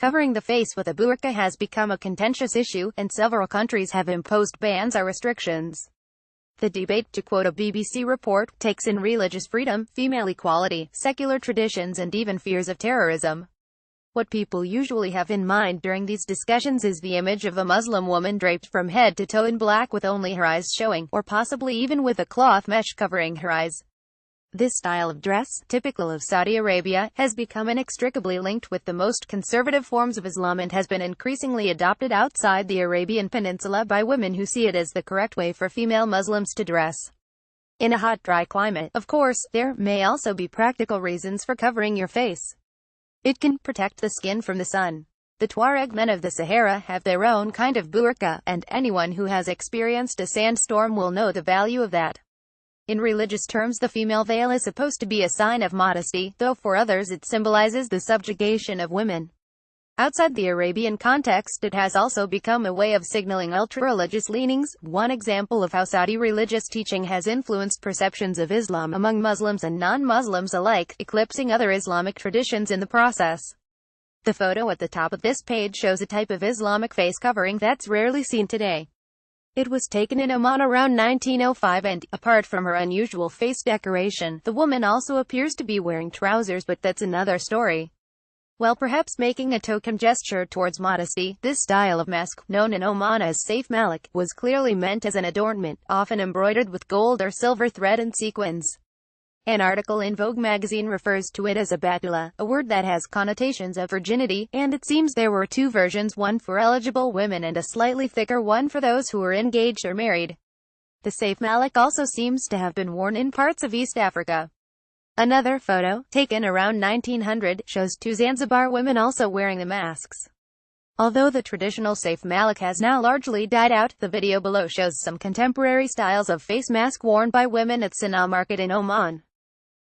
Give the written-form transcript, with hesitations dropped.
Covering the face with a burqa has become a contentious issue, and several countries have imposed bans or restrictions. The debate, to quote a BBC report, takes in religious freedom, female equality, secular traditions and even fears of terrorism. What people usually have in mind during these discussions is the image of a Muslim woman draped from head to toe in black with only her eyes showing, or possibly even with a cloth mesh covering her eyes. This style of dress, typical of Saudi Arabia, has become inextricably linked with the most conservative forms of Islam and has been increasingly adopted outside the Arabian Peninsula by women who see it as the correct way for female Muslims to dress. In a hot, dry climate, of course, there may also be practical reasons for covering your face. It can protect the skin from the sun. The Tuareg men of the Sahara have their own kind of burqa, and anyone who has experienced a sandstorm will know the value of that. In religious terms, the female veil is supposed to be a sign of modesty, though for others it symbolizes the subjugation of women. Outside the Arabian context, it has also become a way of signaling ultra-religious leanings, one example of how Saudi religious teaching has influenced perceptions of Islam among Muslims and non-Muslims alike, eclipsing other Islamic traditions in the process. The photo at the top of this page shows a type of Islamic face covering that's rarely seen today. It was taken in Oman around 1905 and, apart from her unusual face decoration, the woman also appears to be wearing trousers, but that's another story. While perhaps making a token gesture towards modesty, this style of mask, known in Oman as Saif Malik, was clearly meant as an adornment, often embroidered with gold or silver thread and sequins. An article in Vogue magazine refers to it as a batula, a word that has connotations of virginity, and it seems there were two versions, one for eligible women and a slightly thicker one for those who were engaged or married. The Saif Malik also seems to have been worn in parts of East Africa. Another photo, taken around 1900, shows two Zanzibar women also wearing the masks. Although the traditional Saif Malik has now largely died out, the video below shows some contemporary styles of face mask worn by women at Sanaa Market in Oman.